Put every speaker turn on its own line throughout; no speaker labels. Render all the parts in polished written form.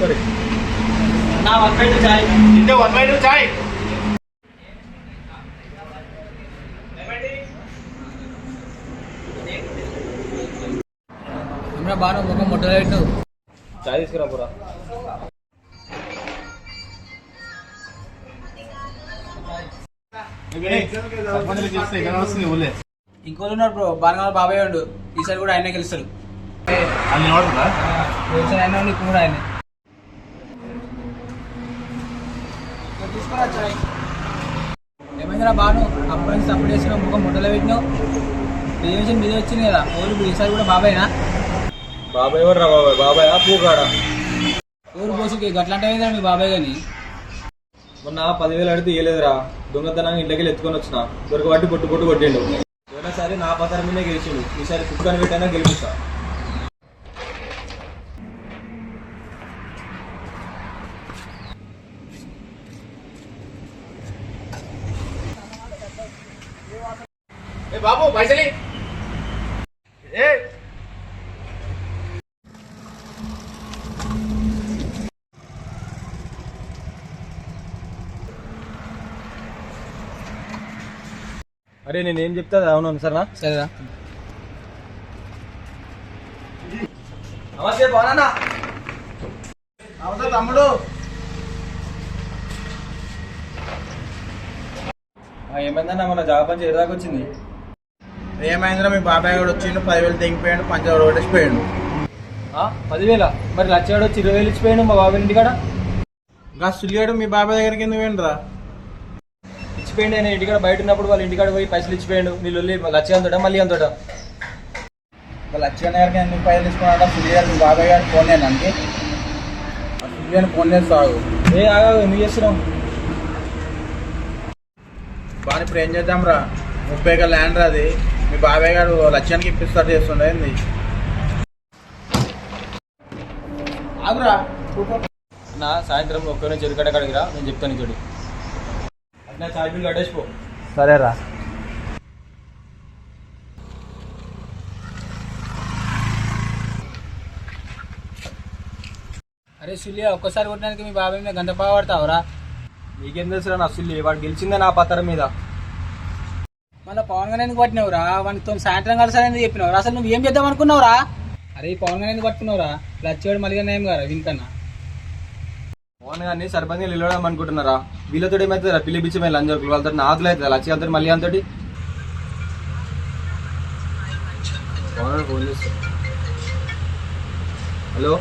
సరే
నా 1/2 చాయ్
ఇంటే 1/2 చాయ్
हमरा బాను ఒక మొట్టలేట్టు
చాయ్ తీసుకురా పూరా
ఇంకోళ్ళు ఉన్నారు బ్రో బాగా బాబాయ్ ఉండు ఈసారి కూడా ఆయనే గెలుస్తాడు ఆయన ఉండి ఇప్పుడు కూడా ఆయనే తీసుకురా చాయ్ ఏమైందిరా బాను అప్పటి నుంచి సపోర్ట్ చేసిన ముఖం మొట్టలో పెట్టినావు రిజర్వేషన్ మీద వచ్చింది కదా ఊరు ఇప్పుడు ఈసారి కూడా బాబాయ్నా
బాబాయ్ ఎవరు రా బాబాయ్ బాబాయ్ పూకాడా
ఊరు పోసుకి గట్లాంటి అయిందిరా మీ బాబాయ్ కానీ
మొన్న 10,000 అడిగితే ఇయ్యలేదురా దొంగతనాన్ని ఇంట్లోకి ఎత్తుకొని వచ్చిన దొరకబట్టి పొట్టు కొట్టిండు పోయినసారి నా పతరం మీదే గెలిచిండు ఈసారి కుక్కని పెట్టైనా గెలిపిస్తా ఏ బాబు పైసలి ఏ అరే నేనేం చెప్తా అవును సరేనా
సరేరా
నమస్తే బాగున్నా నమస్తే తమ్ముడు ఏమైందన్నా మన జాబ్ పని చేయడానికి వచ్చింది
ఏమైందిరా మీ బాబాయ్ కూడా వచ్చిండు 10,000 తెగిపోయాడు పంచదార ఓడేసిపోయాడు
10,000 మరి లచ్చాడు వచ్చి 20,000 ఇచ్చిపోయాడు మా బాబాయ్ ఇంటికాడ
ఇంకా సులిగాడు మీ బాబాయ్ దగ్గరికి ఎందుకు పోయిండ్రా
ఇచ్చిపోయింది ఆయన ఇంటికాడ బయట ఉన్నప్పుడు వాళ్ళ ఇంటికాడ పోయి పైసలు ఇచ్చిపోయాడు నీళ్ళు లచ్చ అంతటా మళ్ళీ అంతటా
లక్ష్మణ్ గారికి ఎందుకు పైసలు తీసుకున్నాడా సులిగాడు మీ బాబాయ్ గారు ఫోన్ చేయడానికి సులిగాని ఫోన్ చేస్తావు
ఏ ఆగా ఎందుకు చేస్తున్నావు
బాగా ఇప్పుడు ఏం చేద్దాం రా 30 ఎకరాల ల్యాండ్ అది మీ బాబాయ్ గారు లక్ష్యానికి ఇప్పిస్తాడు చేస్తుండే ఏంది ఆగురా
నా సాయంత్రం ఒక్కనే చెరుకడ కడిగిరా నేను చెప్తాను చూడు నా చాయ్ బిల్ కట్టేసిపో
సరేరా
అరే సుల్లియా ఒక్కసారి కొట్టడానికి మీ బాబాయ్ మీద గంట పడతావురా
నీకేం తెలుసురా నా అసలు వాడు గెలిచిందే నా పత్రం మీద
మళ్ళీ పవన్ గారు ఎందుకు పట్టినవురా వానితో సాయంత్రం కలిసారని చెప్పినవురా అసలు నువ్వు ఏం చేద్దాం అనుకున్నావురా అరే పవన్ గారు ఎందుకు పట్టుకున్నావురా లచ్చేవాడు మళ్ళీ నయం కదా వినికన్నా
పవన్ గారిని సర్పంచ్ నిలవడం అనుకుంటున్నారా వీళ్ళతో ఏమవుతుందా పిలిపించి మళ్ళీ అందరు వాళ్ళతో నాదులు అవుతుంది లచ్చి అంతా మళ్ళీ అంతటి పవన్ ఫోన్ చేస్తా హలో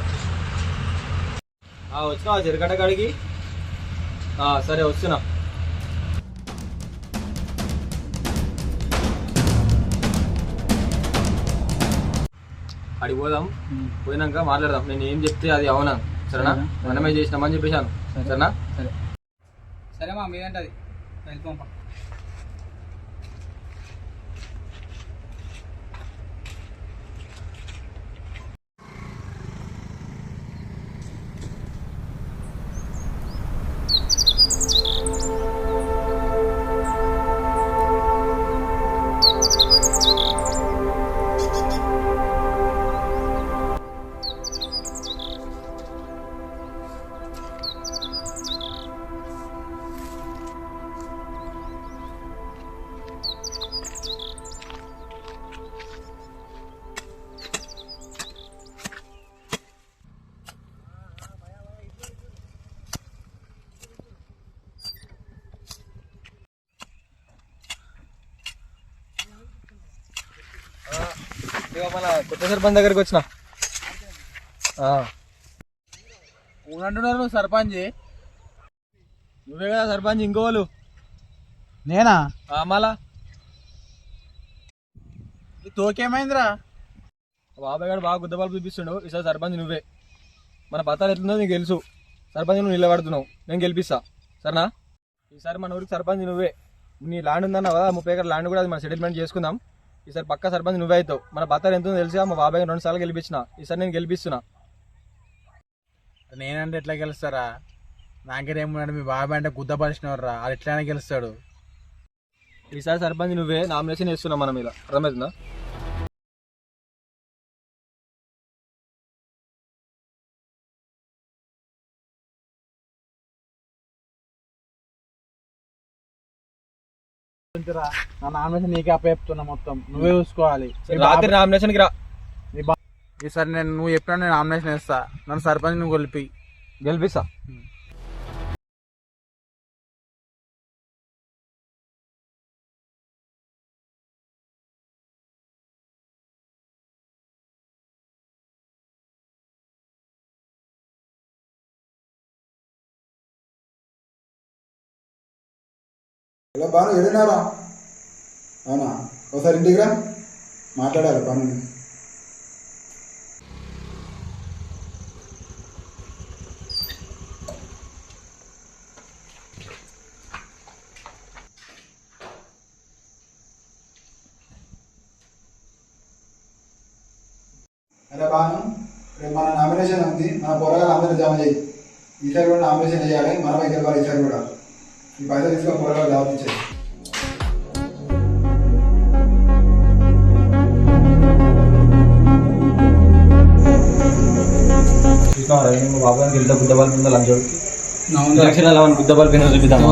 వచ్చినా చెరుకట్ట కాడికి సరే వస్తున్నా అడిగి పోదాం పోయినాక మాట్లాడదాం నేను ఏం చెప్తే అది అవునా సరేనా మనమే చేసినామని చెప్పేశాను సరేనా
సరే సరే మా మీదంటది వెళ్ళిపోంప
మన కొత్త సర్పంచ్ దగ్గరికి వచ్చిన
ఊనంటున్నారు నువ్వు సర్పంచ్
నువ్వే కదా సర్పంచ్ ఇంకోవాళ్ళు
నేనా
మళ్ళా
తోకేమైందిరా
బాబాయ్ గారు బాగా గుద్దపాలు చూపిస్తుండు ఈసారి సర్పంచ్ నువ్వే మన పత్రాలు ఎట్లుందో నీకు తెలుసు సర్పంచ్ నువ్వు నిలబడుతున్నావు నేను గెలిపిస్తా సరేనా ఈసారి మన ఊరికి సర్పంచ్ నువ్వే నీ ల్యాండ్ ఉందన్నా కదా 30 ఎకరాల ల్యాండ్ కూడా అది మనం సెటిల్మెంట్ చేసుకుందాం ఈసారి పక్క సర్పంచ్ నువ్వే అవుతావు మన పత్రాలు ఎంతో తెలుసుగా మా బాబాయ్ 2 సార్లు గెలిపించిన ఈసారి నేను గెలిపిస్తున్నా
నేనంటే ఎట్లా గెలుస్తారా నాకేమన్నాడు మీ బాబాయ్ అంటే గుద్దపరిచినవారు రా అది ఎట్లయినా గెలుస్తాడు
ఈసారి సర్పంచ్ నువ్వే నామినేషన్ వేస్తున్నాం మన మీద అర్థమవుతుందా
నా నామినేషన్ నీకే అప్పచెప్తున్నా, మొత్తం నువ్వే చూసుకోవాలి.
రాత్రి నామినేషన్కి రా.
ఈసారి నువ్వు చెప్పినా నేను నామినేషన్ వేస్తా, నన్ను సర్పంచ్ నువ్వు
గెలిపిస్తా.
ఇలా బాను ఎడినారా? అవునా, ఒకసారి ఇంటికి రా, మాట్లాడాలి పని. అరే బాను, రేపు మన నామినేషన్ ఉంది, మన పొరగాలు అందరూ జమ చేయి. ఈసారి కూడా నామినేషన్ చేయాలి, మనం గెలవాలి. ఈసారి కూడా ఈ పైసలు తీసుకొని పొరగాలు దాపించాయి.
బాబు వెళ్తే బుద్ధ బల్బు ఉందా లంచోడికి? ఎలక్షన్ బుద్ధ బల్బు చూపిద్దాం.